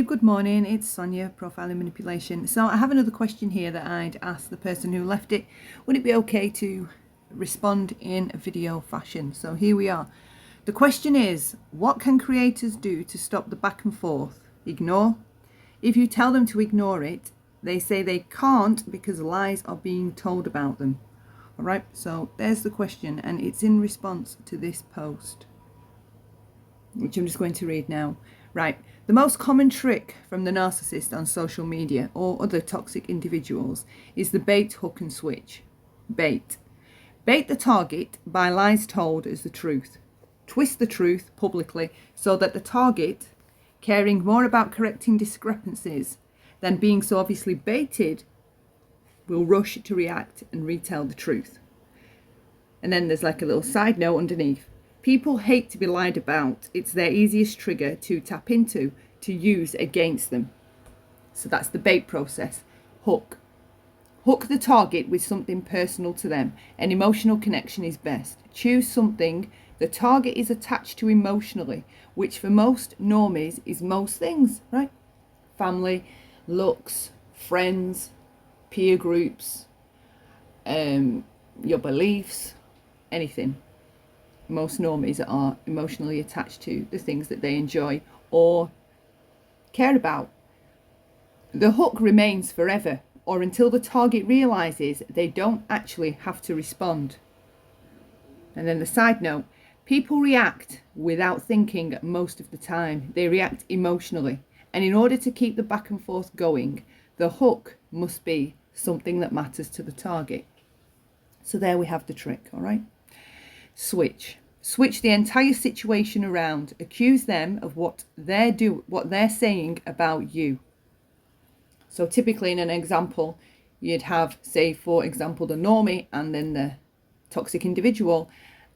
Good morning, it's Sonia, Profiling Manipulation. So I have another question here that I'd ask the person who left it. Would it be okay to respond in a video fashion? So here we are. The question is, what can creators do to stop the back and forth? Ignore? If you tell them to ignore it, they say they can't because lies are being told about them. All right, so there's the question, and it's in response to this post, which I'm just going to read now. Right, the most common trick from the narcissist on social media or other toxic individuals is the bait, hook and switch. Bait. Bait the target by lies told as the truth. Twist the truth publicly so that the target, caring more about correcting discrepancies than being so obviously baited, will rush to react and retell the truth. And then there's like a little side note underneath. People hate to be lied about. It's their easiest trigger to tap into, to use against them. So that's the bait process. Hook. Hook the target with something personal to them. An emotional connection is best. Choose something the target is attached to emotionally, which for most normies is most things, right? Family, looks, friends, peer groups, your beliefs, anything. Most normies are emotionally attached to the things that they enjoy or care about. The hook remains forever or until the target realizes they don't actually have to respond. And then the side note, people react without thinking most of the time. They react emotionally. And in order to keep the back and forth going, the hook must be something that matters to the target. So there we have the trick, all right? Switch. Switch the entire situation around. Accuse them of what they're saying about you. So typically in an example, you'd have, say, for example, the normie and then the toxic individual.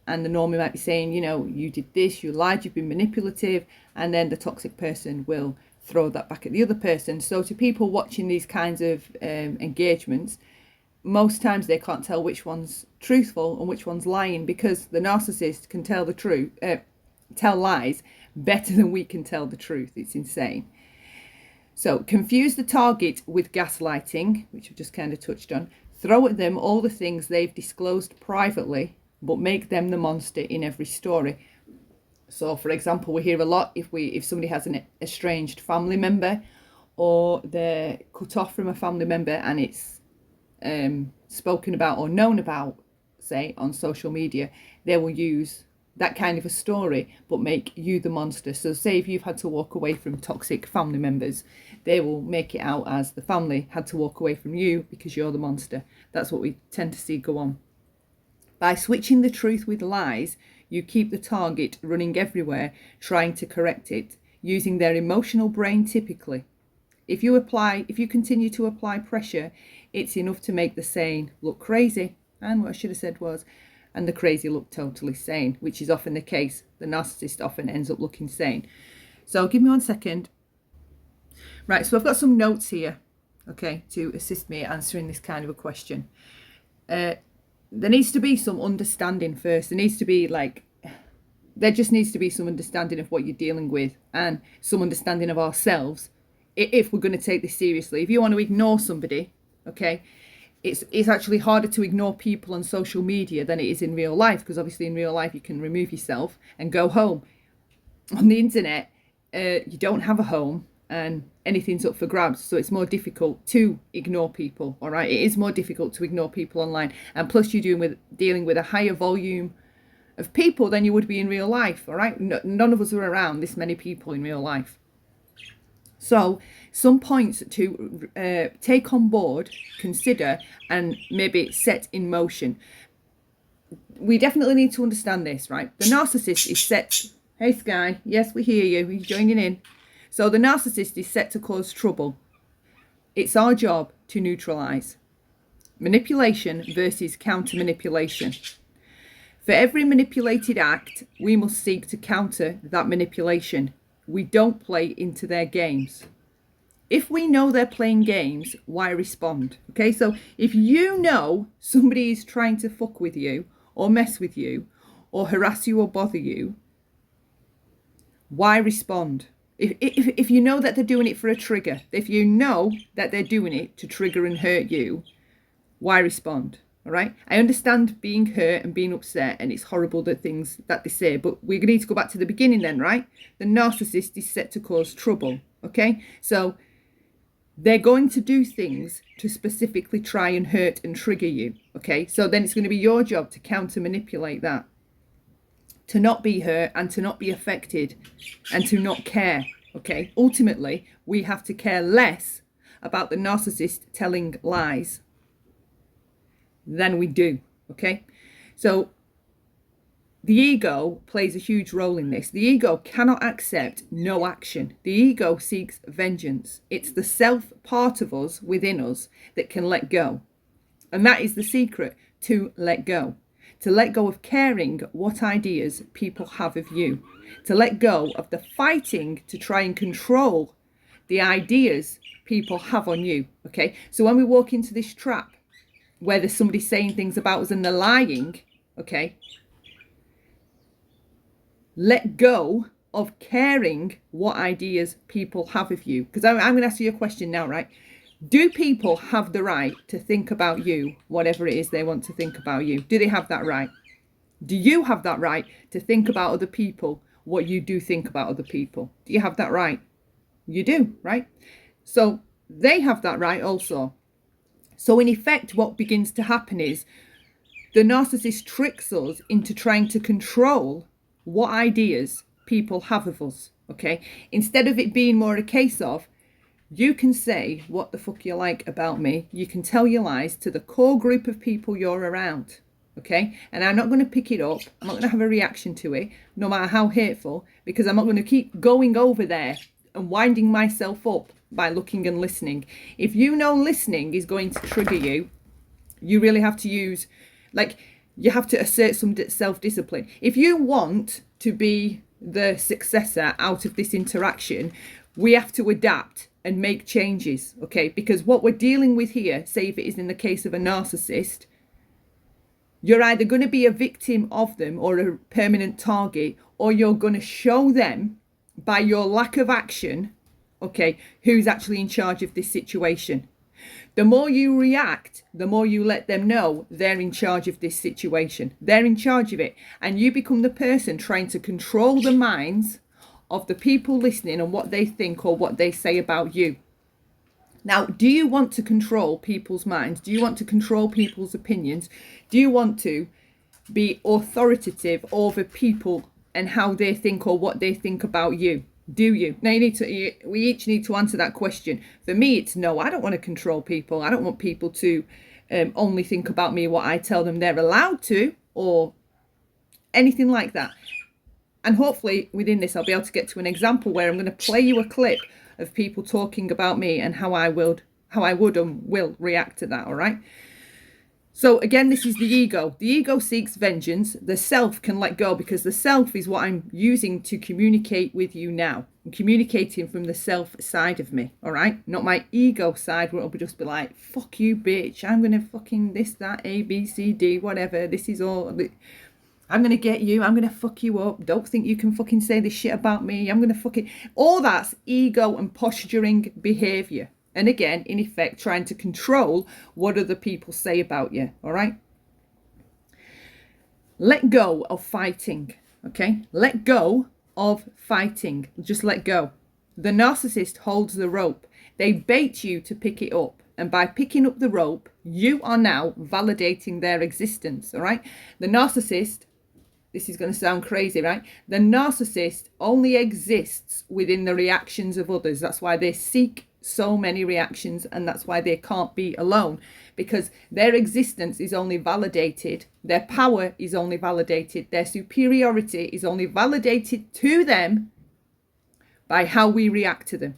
And the normie might be saying, you know, you did this, you lied, you've been manipulative. And then the toxic person will throw that back at the other person. So to people watching these kinds of engagements, most times they can't tell which one's truthful and which one's lying because the narcissist can tell the truth, tell lies better than we can tell the truth. It's insane. So confuse the target with gaslighting, which I've just kind of touched on. Throw at them all the things they've disclosed privately, but make them the monster in every story. So, for example, we hear a lot if somebody has an estranged family member or they're cut off from a family member and it's spoken about or known about, say, on social media, they will use that kind of a story but make you the monster. So say if you've had to walk away from toxic family members, they will make it out as the family had to walk away from you because you're the monster. That's what we tend to see go on. By switching the truth with lies, you keep the target running everywhere trying to correct it, using their emotional brain typically. If you continue to apply pressure, it's enough to make the sane look crazy. And what I should have said was, and the crazy look totally sane, which is often the case. The narcissist often ends up looking sane. So give me 1 second. Right, so I've got some notes here, okay, to assist me answering this kind of a question. There needs to be some understanding first. There just needs to be some understanding of what you're dealing with and some understanding of ourselves if we're going to take this seriously. If you want to ignore somebody, okay, it's actually harder to ignore people on social media than it is in real life, because obviously in real life you can remove yourself and go home. On the internet, you don't have a home and anything's up for grabs, so it's more difficult to ignore people. All right, it is more difficult to ignore people online, and plus you're dealing with a higher volume of people than you would be in real life. All right, none of us are around this many people in real life. So some points to take on board, consider, and maybe set in motion. We definitely need to understand this, right? The narcissist is set. Hey, Sky. Yes, we hear you. You're joining in. So the narcissist is set to cause trouble. It's our job to neutralize. Manipulation versus counter-manipulation. For every manipulated act, we must seek to counter that manipulation. We don't play into their games. If we know they're playing games, why respond? Okay, so if you know somebody is trying to fuck with you or mess with you or harass you or bother you, why respond? If you know that they're doing it for a trigger, if you know that they're doing it to trigger and hurt you, why respond? All right. I understand being hurt and being upset, and it's horrible the things that they say, but we need to go back to the beginning then, right? The narcissist is set to cause trouble. Okay. So they're going to do things to specifically try and hurt and trigger you. Okay. So then it's going to be your job to counter manipulate that, to not be hurt and to not be affected and to not care. Okay. Ultimately, we have to care less about the narcissist telling lies than we do. Okay. So the ego plays a huge role in this. The ego cannot accept no action. The ego seeks vengeance. It's the self part of us within us that can let go. And that is the secret, to let go. To let go of caring what ideas people have of you. To let go of the fighting to try and control the ideas people have on you. Okay. So when we walk into this trap where there's somebody saying things about us and they're lying, okay, let go of caring what ideas people have of you. Because I'm going to ask you a question now, right? Do people have the right to think about you, whatever it is they want to think about you? Do they have that right? Do you have that right to think about other people, what you do think about other people? Do you have that right? You do, right? So they have that right also. So in effect, what begins to happen is the narcissist tricks us into trying to control what ideas people have of us, okay? Instead of it being more a case of, you can say what the fuck you like about me, you can tell your lies to the core group of people you're around, okay? And I'm not going to pick it up, I'm not going to have a reaction to it, no matter how hateful, because I'm not going to keep going over there and winding myself up by looking and listening. If you know listening is going to trigger you, you really have to use, like, you have to assert some self-discipline. If you want to be the successor out of this interaction, we have to adapt and make changes, okay? Because what we're dealing with here, say if it is in the case of a narcissist, you're either going to be a victim of them or a permanent target, or you're going to show them by your lack of action, okay, who's actually in charge of this situation. The more you react, the more you let them know they're in charge of this situation. They're in charge of it. And you become the person trying to control the minds of the people listening and what they think or what they say about you. Now, do you want to control people's minds? Do you want to control people's opinions? Do you want to be authoritative over people and how they think or what they think about you? Do you? Now we each need to answer that question. For me, it's no. I don't want to control people. I don't want people to only think about me what I tell them they're allowed to, or anything like that. And hopefully within this, I'll be able to get to an example where I'm going to play you a clip of people talking about me and how I would and will react to that. All right. So again, this is the ego. The ego seeks vengeance. The self can let go, because the self is what I'm using to communicate with you now. I'm communicating from the self side of me, all right? Not my ego side where it'll just be like, fuck you, bitch. I'm going to fucking this, that, A, B, C, D, whatever. This is all. I'm going to get you. I'm going to fuck you up. Don't think you can fucking say this shit about me. I'm going to fucking... All that's ego and posturing behavior. And again, in effect, trying to control what other people say about you, all right? Let go of fighting, okay? Let go of fighting. Just let go. The narcissist holds the rope. They bait you to pick it up. And by picking up the rope, you are now validating their existence, all right? The narcissist, this is going to sound crazy, right? The narcissist only exists within the reactions of others. That's why they seek so many reactions, and that's why they can't be alone, because their existence is only validated, their power is only validated, their superiority is only validated to them by how we react to them.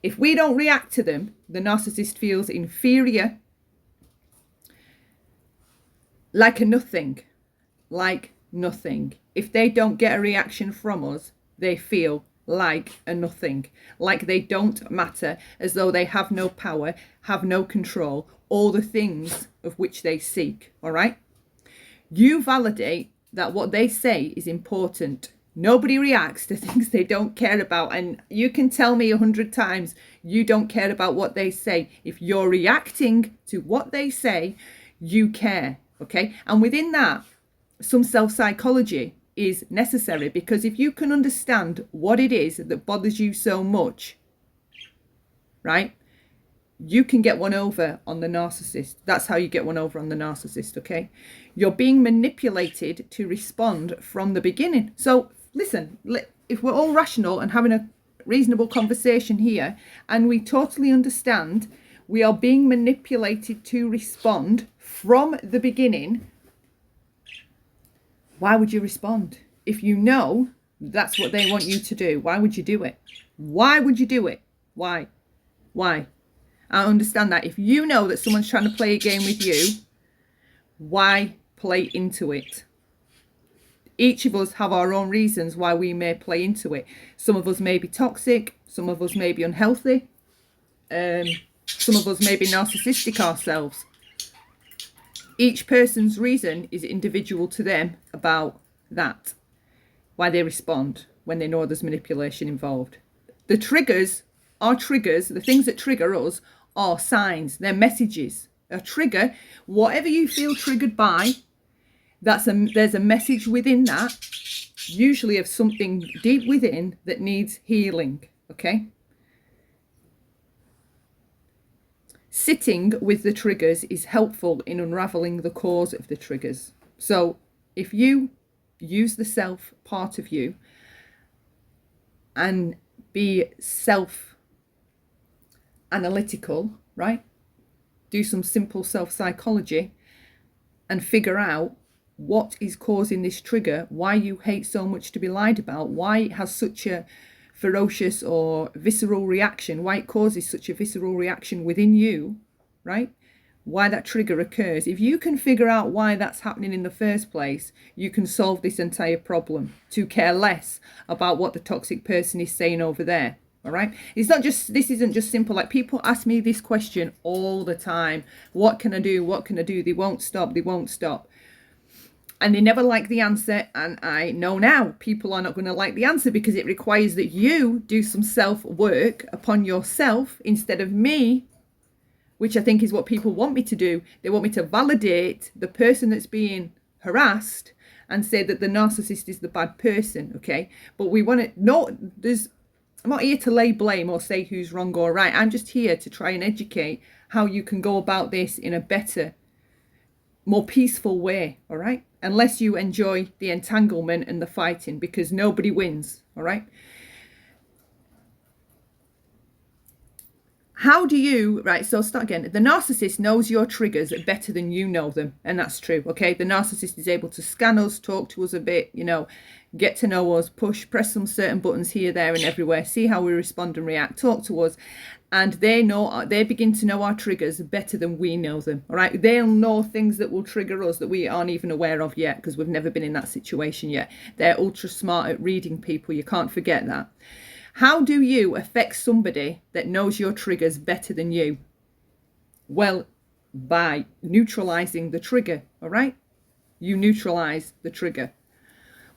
If we don't react to them, the narcissist feels inferior, like a nothing, like nothing. If they don't get a reaction from us, they feel like a nothing, like they don't matter, as though they have no power, have no control, all the things of which they seek, all right? You validate that what they say is important. Nobody reacts to things they don't care about. And you can tell me 100 times you don't care about what they say. If you're reacting to what they say, you care, okay? And within that, some self-psychology is necessary, because if you can understand what it is that bothers you so much, right, you can get one over on the narcissist. That's how you get one over on the narcissist, okay? You're being manipulated to respond from the beginning. So listen, if we're all rational and having a reasonable conversation here, and we totally understand we are being manipulated to respond from the beginning, why would you respond? If you know that's what they want you to do, why would you do it? Why would you do it? Why? I understand that. If you know that someone's trying to play a game with you, why play into it? Each of us have our own reasons why we may play into it. Some of us may be toxic. Some of us may be unhealthy. Some of us may be narcissistic ourselves. Each person's reason is individual to them about that, why they respond when they know there's manipulation involved. The triggers are triggers. The things that trigger us are signs. They're messages. A trigger, whatever you feel triggered by, there's a message within that, usually of something deep within that needs healing, okay? Sitting with the triggers is helpful in unraveling the cause of the triggers. So if you use the self part of you and be self-analytical, right? Do some simple self-psychology and figure out what is causing this trigger, why you hate so much to be lied about, why it has such a ferocious or visceral reaction, why it causes such a visceral reaction within you, right? Why that trigger occurs. If you can figure out why that's happening in the first place, you can solve this entire problem, to care less about what the toxic person is saying over there. All right. It's not just, this isn't just simple. Like, people ask me this question all the time. What can I do? What can I do? They won't stop. They won't stop. And they never like the answer. And I know now people are not going to like the answer, because it requires that you do some self-work upon yourself instead of me, which I think is what people want me to do. They want me to validate the person that's being harassed and say that the narcissist is the bad person. Okay. But we want to know I'm not here to lay blame or say who's wrong or right. I'm just here to try and educate how you can go about this in a better, more peaceful way, all right? Unless you enjoy the entanglement and the fighting, because nobody wins, all right? How do you, right, so start again. The narcissist knows your triggers better than you know them, and that's true, okay? The narcissist is able to scan us, talk to us a bit, you know, get to know us, press some certain buttons here, there, and everywhere, see how we respond and react, talk to us, and they begin to know our triggers better than we know them, all right? They'll know things that will trigger us that we aren't even aware of yet, because we've never been in that situation yet. They're ultra smart at reading people, you can't forget that. How do you affect somebody that knows your triggers better than you? Well, by neutralizing the trigger, all right? You neutralize the trigger.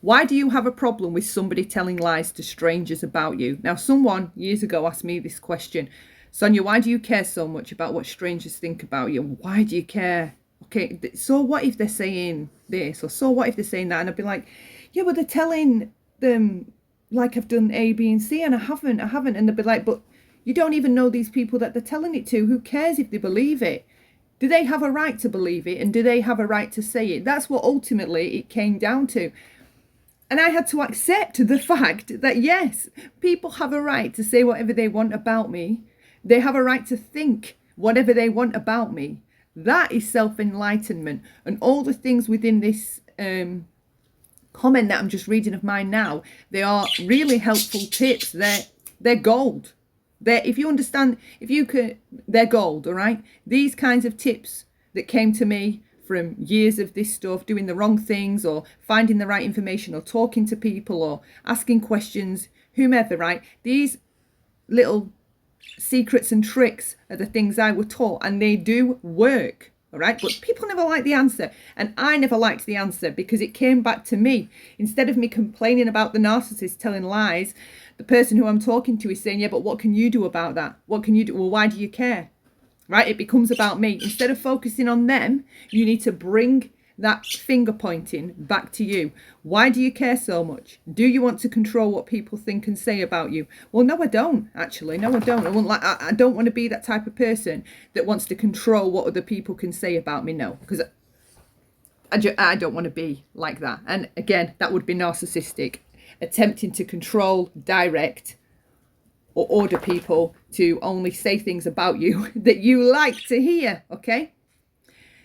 Why do you have a problem with somebody telling lies to strangers about you? Now, someone years ago asked me this question. Sonia, why do you care so much about what strangers think about you? Why do you care? Okay, so what if they're saying this? Or so what if they're saying that? And I'd be like, yeah, but they're telling them like I've done A, B, and C, and I haven't. And they'll be like, but you don't even know these people that they're telling it to. Who cares if they believe it? Do they have a right to believe it? And do they have a right to say it? That's what ultimately it came down to. And I had to accept the fact that, yes, people have a right to say whatever they want about me. They have a right to think whatever they want about me. That is self-enlightenment. And all the things within this comment that I'm just reading of mine now, they are really helpful tips. They're gold. If you understand, they're gold, all right? These kinds of tips that came to me from years of this stuff, doing the wrong things or finding the right information or talking to people or asking questions, whomever, right? These little secrets and tricks are the things I was taught, and they do work, All right, but people never like the answer, and I never liked the answer because it came back to me. Instead of me complaining about the narcissist telling lies, the person who I'm talking to is saying, yeah, but what can you do about that? What can you do? Well, why do you care? Right? It becomes about me. Instead of focusing on them, you need to bring that finger pointing back to you. Why do you care so much? Do you want to control what people think and say about you? Well, no, I don't, actually. No, I don't. I don't want to be that type of person that wants to control what other people can say about me. No, because I don't want to be like that. And again, that would be narcissistic, attempting to control, direct, or order people to only say things about you that you like to hear. Okay,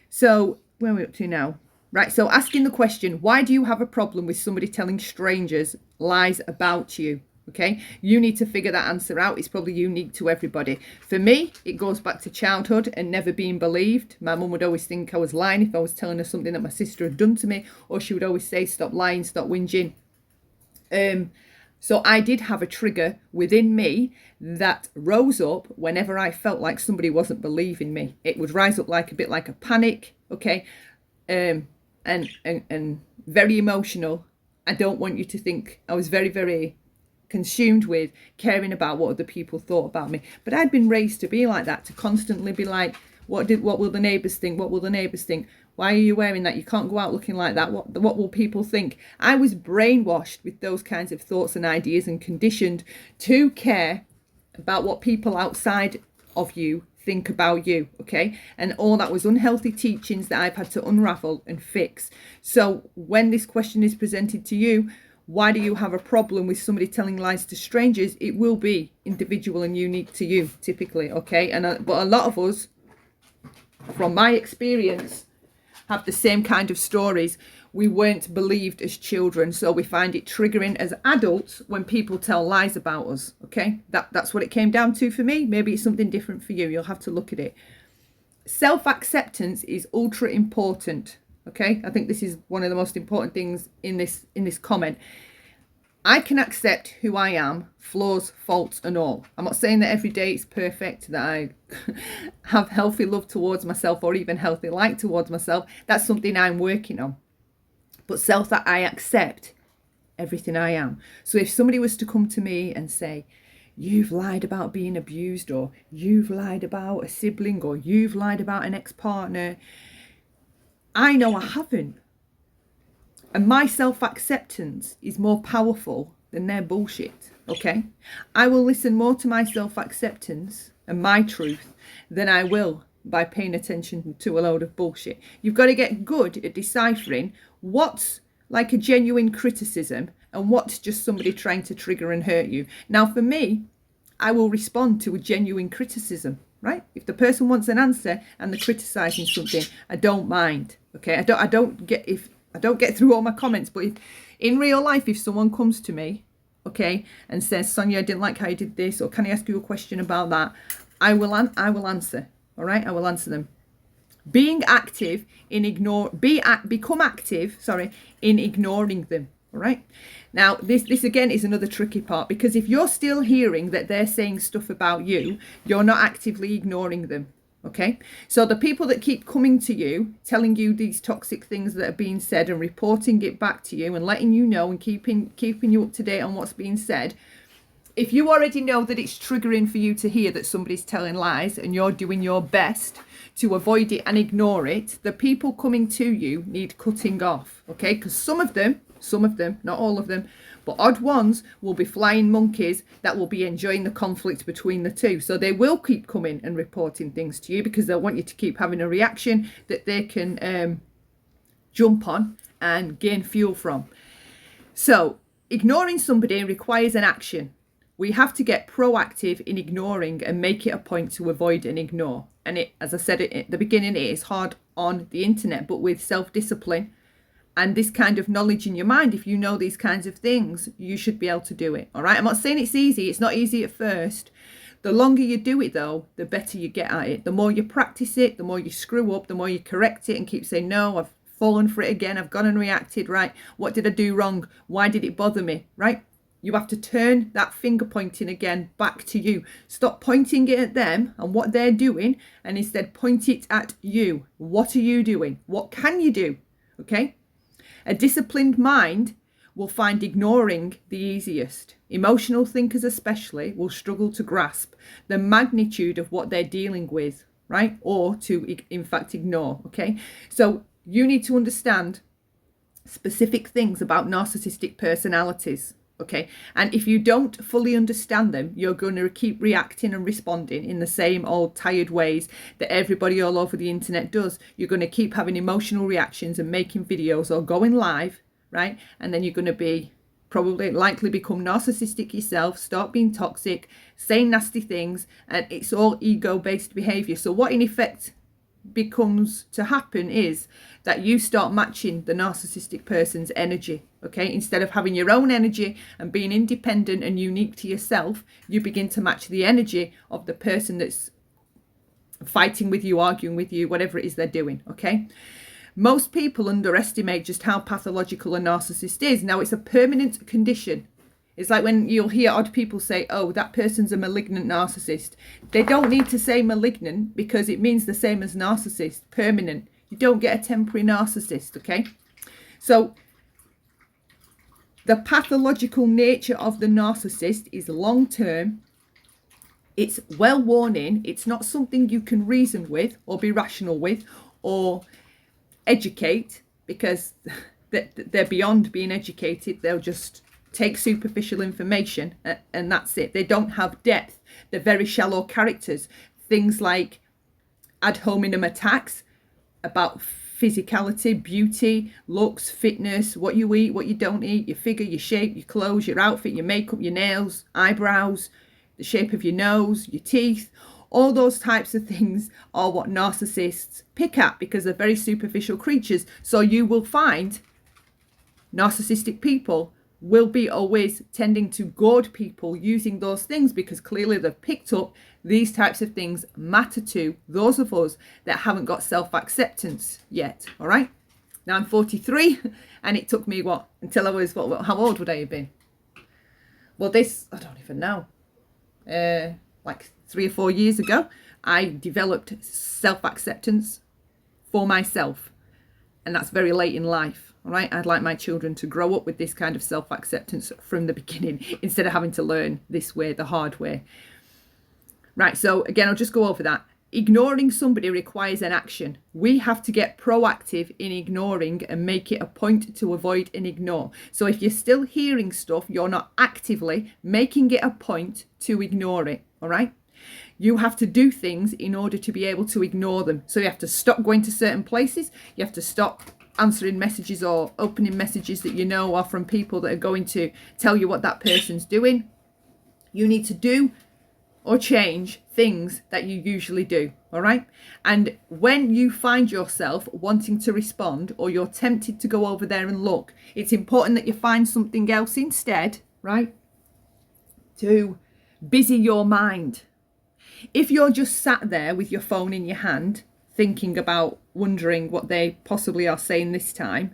so where are we up to now? Right, so asking the question, why do you have a problem with somebody telling strangers lies about you? Okay, you need to figure that answer out. It's probably unique to everybody. For me, it goes back to childhood and never being believed. My mum would always think I was lying if I was telling her something that my sister had done to me, or she would always say, stop lying, stop whinging. So I did have a trigger within me that rose up whenever I felt like somebody wasn't believing me. It would rise up like a bit like a panic, okay, and very emotional. I don't want you to think I was very, very consumed with caring about what other people thought about me. But I'd been raised to be like that, to constantly be like, what will the neighbours think? What will the neighbours think? Why are you wearing that? You can't go out looking like that. What will people think? I was brainwashed with those kinds of thoughts and ideas and conditioned to care about what people outside of you think about you, okay? And all that was unhealthy teachings that I've had to unravel and fix. So when this question is presented to you, why do you have a problem with somebody telling lies to strangers? It will be individual and unique to you, typically, okay? But a lot of us, from my experience, have the same kind of stories. We weren't believed as children, so we find it triggering as adults when people tell lies about us, okay? That's what it came down to for me. Maybe it's something different for you. You'll have to look at it. Self-acceptance is ultra important, okay? I think this is one of the most important things in this comment. I can accept who I am, flaws, faults and all. I'm not saying that every day it's perfect, that I have healthy love towards myself or even healthy like towards myself. That's something I'm working on. But that I accept everything I am. So if somebody was to come to me and say, you've lied about being abused, or you've lied about a sibling, or you've lied about an ex-partner, I know I haven't. And my self-acceptance is more powerful than their bullshit, okay? I will listen more to my self-acceptance and my truth than I will by paying attention to a load of bullshit. You've got to get good at deciphering what's like a genuine criticism and what's just somebody trying to trigger and hurt you. Now, for me, I will respond to a genuine criticism, right? If the person wants an answer and they're criticizing something, I don't mind, okay? I don't get through all my comments, but if in real life, if someone comes to me, okay, and says, Sonia, I didn't like how you did this, or can I ask you a question about that? I will answer. All right, I will answer them. Become active in ignoring them. All right. Now, this again is another tricky part, because if you're still hearing that they're saying stuff about you, you're not actively ignoring them. Okay, so the people that keep coming to you, telling you these toxic things that are being said and reporting it back to you and letting you know and keeping you up to date on what's being said, if you already know that it's triggering for you to hear that somebody's telling lies and you're doing your best to avoid it and ignore it, the people coming to you need cutting off, okay? Because some of them, not all of them, but odd ones will be flying monkeys that will be enjoying the conflict between the two. So they will keep coming and reporting things to you because they want you to keep having a reaction that they can jump on and gain fuel from. So ignoring somebody requires an action. We have to get proactive in ignoring and make it a point to avoid and ignore. And it, as I said at the beginning, it is hard on the internet, but with self-discipline and this kind of knowledge in your mind, if you know these kinds of things, you should be able to do it. All right. I'm not saying it's easy. It's not easy at first. The longer you do it, though, the better you get at it. The more you practice it, the more you screw up, the more you correct it and keep saying, no, I've fallen for it again. I've gone and reacted. Right. What did I do wrong? Why did it bother me? Right. You have to turn that finger pointing again back to you. Stop pointing it at them and what they're doing, and instead point it at you. What are you doing? What can you do? Okay? A disciplined mind will find ignoring the easiest. Emotional thinkers especially will struggle to grasp the magnitude of what they're dealing with, right? Or to, in fact, ignore, okay? So you need to understand specific things about narcissistic personalities, okay? And if you don't fully understand them, you're going to keep reacting and responding in the same old tired ways that everybody all over the internet does. You're going to keep having emotional reactions and making videos or going live, right? And then you're going to be probably likely become narcissistic yourself, start being toxic, saying nasty things, and it's all ego-based behavior. So what in effect becomes to happen is that you start matching the narcissistic person's energy, okay? Instead of having your own energy and being independent and unique to yourself, you begin to match the energy of the person that's fighting with you, arguing with you, whatever it is they're doing, okay? Most people underestimate just how pathological a narcissist is. Now, it's a permanent condition. It's like when you'll hear odd people say, oh, that person's a malignant narcissist. They don't need to say malignant because it means the same as narcissist, permanent. You don't get a temporary narcissist, okay? So the pathological nature of the narcissist is long-term. It's well worn in. It's not something you can reason with or be rational with or educate, because they're beyond being educated. They'll just take superficial information and that's it. They don't have depth. They're very shallow characters. Things like ad hominem attacks about physicality, beauty, looks, fitness, what you eat, what you don't eat, your figure, your shape, your clothes, your outfit, your makeup, your nails, eyebrows, the shape of your nose, your teeth. All those types of things are what narcissists pick at because they're very superficial creatures. So you will find narcissistic people will be always tending to goad people using those things because clearly they've picked up these types of things matter to those of us that haven't got self-acceptance yet. All right. Now I'm 43 and it took me until I was, how old would I have been? Well, I don't even know. Like 3 or 4 years ago, I developed self-acceptance for myself. And that's very late in life, all right? I'd like my children to grow up with this kind of self-acceptance from the beginning instead of having to learn this way, the hard way. Right, so again, I'll just go over that. Ignoring somebody requires an action. We have to get proactive in ignoring and make it a point to avoid and ignore. So if you're still hearing stuff, you're not actively making it a point to ignore it, all right? You have to do things in order to be able to ignore them. So you have to stop going to certain places. You have to stop answering messages or opening messages that you know are from people that are going to tell you what that person's doing. You need to do or change things that you usually do, all right? And when you find yourself wanting to respond or you're tempted to go over there and look, it's important that you find something else instead, right? To busy your mind. If you're just sat there with your phone in your hand, thinking about wondering what they possibly are saying this time,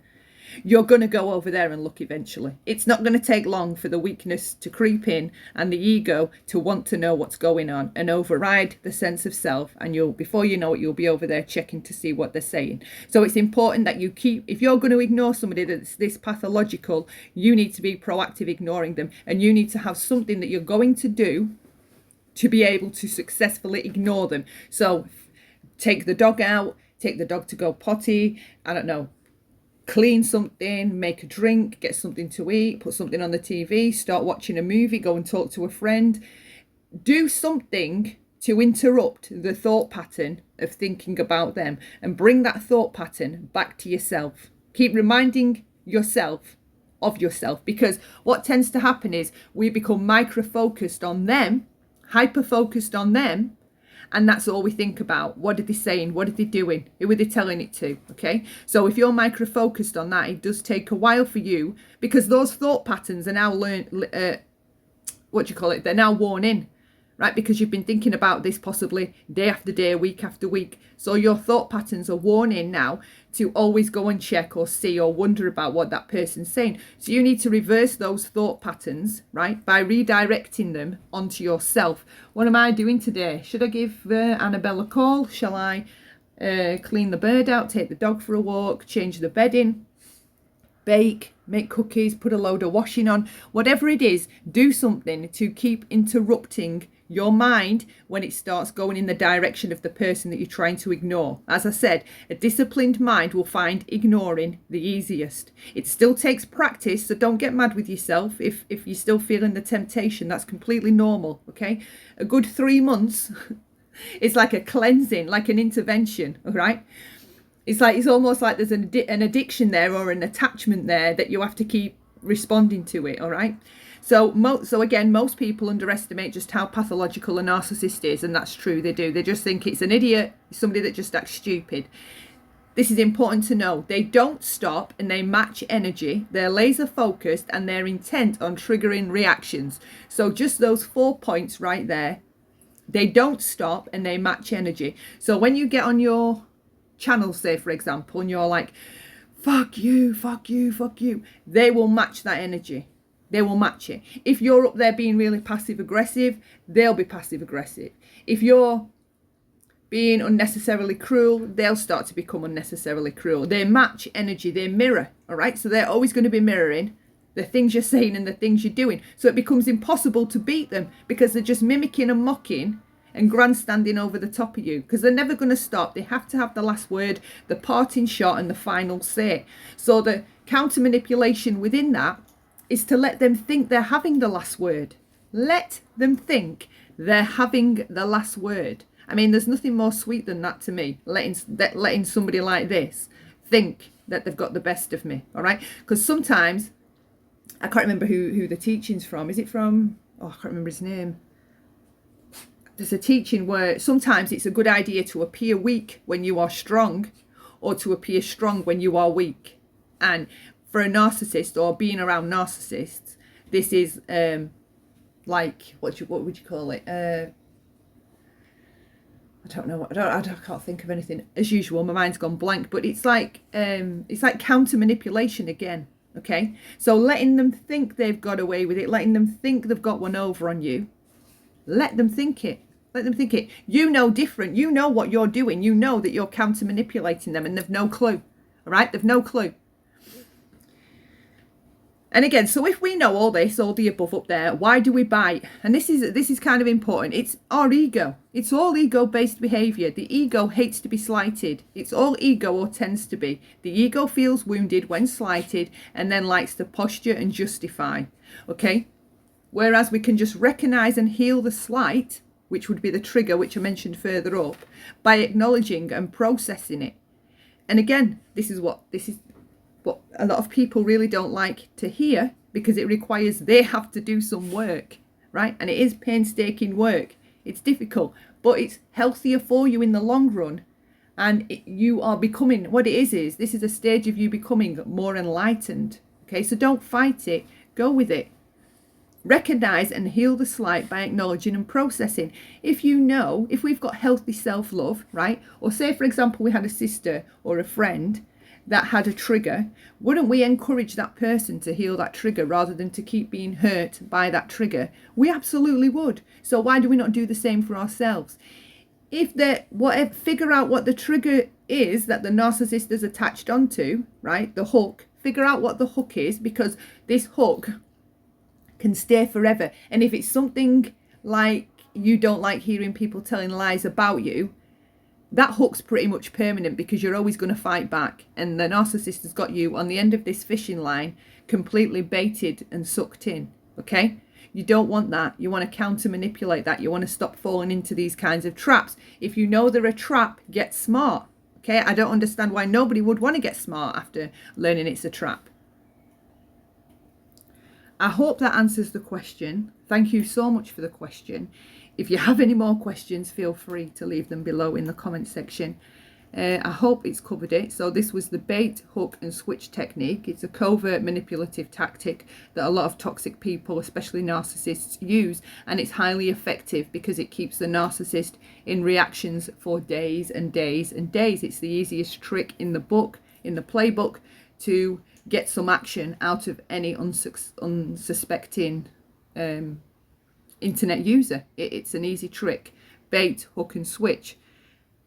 you're going to go over there and look eventually. It's not going to take long for the weakness to creep in and the ego to want to know what's going on and override the sense of self. And before you know it, you'll be over there checking to see what they're saying. So it's important that you if you're going to ignore somebody that's this pathological, you need to be proactive ignoring them. And you need to have something that you're going to do to be able to successfully ignore them. So take the dog out, take the dog to go potty, I don't know, clean something, make a drink, get something to eat, put something on the TV, start watching a movie, go and talk to a friend. Do something to interrupt the thought pattern of thinking about them and bring that thought pattern back to yourself. Keep reminding yourself of yourself, because what tends to happen is we become micro-focused on them, hyper-focused on them, and that's all we think about. What are they saying? What are they doing? Who are they telling it to? Okay. So if you're micro-focused on that, it does take a while for you, because those thought patterns are now they're now worn in, right? Because you've been thinking about this possibly day after day, week after week. So your thought patterns are warning now to always go and check or see or wonder about what that person's saying. So you need to reverse those thought patterns, right, by redirecting them onto yourself. What am I doing today? Should I give Annabelle a call? Shall I clean the bird out, take the dog for a walk, change the bedding, bake, make cookies, put a load of washing on? Whatever it is, do something to keep interrupting your mind when it starts going in the direction of the person that you're trying to ignore. As I said, a disciplined mind will find ignoring the easiest. It still takes practice, so don't get mad with yourself if you're still feeling the temptation. That's completely normal, okay? A good 3 months it's like a cleansing, like an intervention, all right? It's almost like there's an addiction there or an attachment there that you have to keep responding to it, all right? So again, most people underestimate just how pathological a narcissist is, and that's true, they do. They just think it's an idiot, somebody that just acts stupid. This is important to know. They don't stop and they match energy. They're laser focused and they're intent on triggering reactions. So just those 4 points right there. They don't stop and they match energy. So when you get on your channel, say for example, and you're like, fuck you, fuck you, fuck you, they will match that energy. They will match it. If you're up there being really passive aggressive, they'll be passive aggressive. If you're being unnecessarily cruel, they'll start to become unnecessarily cruel. They match energy, they mirror, all right? So they're always going to be mirroring the things you're saying and the things you're doing. So it becomes impossible to beat them because they're just mimicking and mocking and grandstanding over the top of you, because they're never going to stop. They have to have the last word, the parting shot and the final say. So the counter manipulation within that is to let them think they're having the last word. Let them think they're having the last word. I mean, there's nothing more sweet than that to me, letting somebody like this think that they've got the best of me, all right? Because sometimes, I can't remember who the teaching's from. Is it from, I can't remember his name. There's a teaching where sometimes it's a good idea to appear weak when you are strong, or to appear strong when you are weak. And for a narcissist, or being around narcissists, this is like, what would you call it? I don't know. I can't think of anything. As usual, my mind's gone blank. But it's like counter manipulation again. Okay, so letting them think they've got away with it, letting them think they've got one over on you. Let them think it. Let them think it. You know different. You know what you're doing. You know that you're counter manipulating them, and they've no clue. All right, they've no clue. And again, so if we know all this, all the above up there, why do we bite? And this is kind of important. It's our ego. It's all ego-based behaviour. The ego hates to be slighted. It's all ego, or tends to be. The ego feels wounded when slighted and then likes to posture and justify. Okay? Whereas we can just recognise and heal the slight, which would be the trigger, which I mentioned further up, by acknowledging and processing it. And again, this is what a lot of people really don't like to hear, because it requires they have to do some work, right? And it is painstaking work. It's difficult, but it's healthier for you in the long run. And you are becoming, what it is this is a stage of you becoming more enlightened. Okay, so don't fight it. Go with it. Recognize and heal the slight by acknowledging and processing. If we've got healthy self-love, right? Or say, for example, we had a sister or a friend that had a trigger, wouldn't we encourage that person to heal that trigger rather than to keep being hurt by that trigger? We absolutely would. So why do we not do the same for ourselves? Figure out what the trigger is that the narcissist is attached onto, right? The hook. Figure out what the hook is, because this hook can stay forever. And if it's something like you don't like hearing people telling lies about you, that hook's pretty much permanent, because you're always going to fight back. And the narcissist has got you on the end of this fishing line, completely baited and sucked in. Okay? You don't want that. You want to counter manipulate that. You want to stop falling into these kinds of traps. If you know they're a trap, get smart. Okay? I don't understand why nobody would want to get smart after learning it's a trap. I hope that answers the question. Thank you so much for the question. If you have any more questions, feel free to leave them below in the comment section. I hope it's covered it. So this was the bait, hook and switch technique. It's a covert manipulative tactic that a lot of toxic people, especially narcissists, use, and it's highly effective because it keeps the narcissist in reactions for days and days and days. It's the easiest trick in the book, in the playbook, to get some action out of any unsuspecting internet user. It's an easy trick. Bait, hook and switch.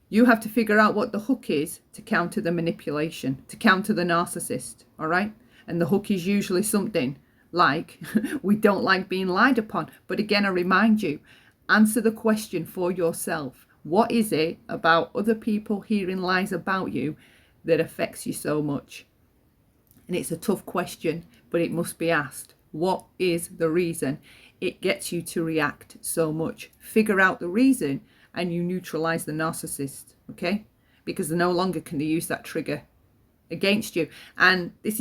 You have to figure out what the hook is to counter the manipulation, to counter the narcissist, all right? And the hook is usually something like, we don't like being lied upon. But again, I remind you, answer the question for yourself. What is it about other people hearing lies about you that affects you so much? And it's a tough question, but it must be asked. What is the reason it gets you to react so much? Figure out the reason and you neutralize the narcissist, okay? Because no longer can they use that trigger against you. And this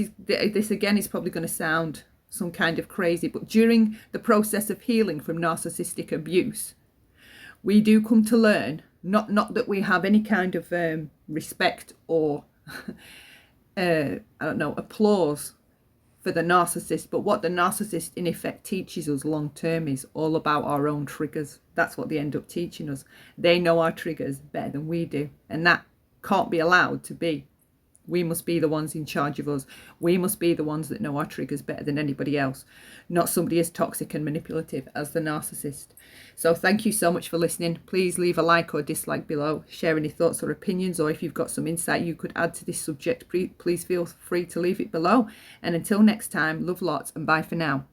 again is probably going to sound some kind of crazy, but during the process of healing from narcissistic abuse, we do come to learn, not that we have any kind of respect or I don't know, applause for the narcissist, but what the narcissist in effect teaches us long term is all about our own triggers. That's what they end up teaching us. They know our triggers better than we do, and that can't be allowed to be. We must be the ones in charge of us. We must be the ones that know our triggers better than anybody else, not somebody as toxic and manipulative as the narcissist. So thank you so much for listening. Please leave a like or dislike below. Share any thoughts or opinions, or if you've got some insight you could add to this subject, please feel free to leave it below. And until next time, love lots and bye for now.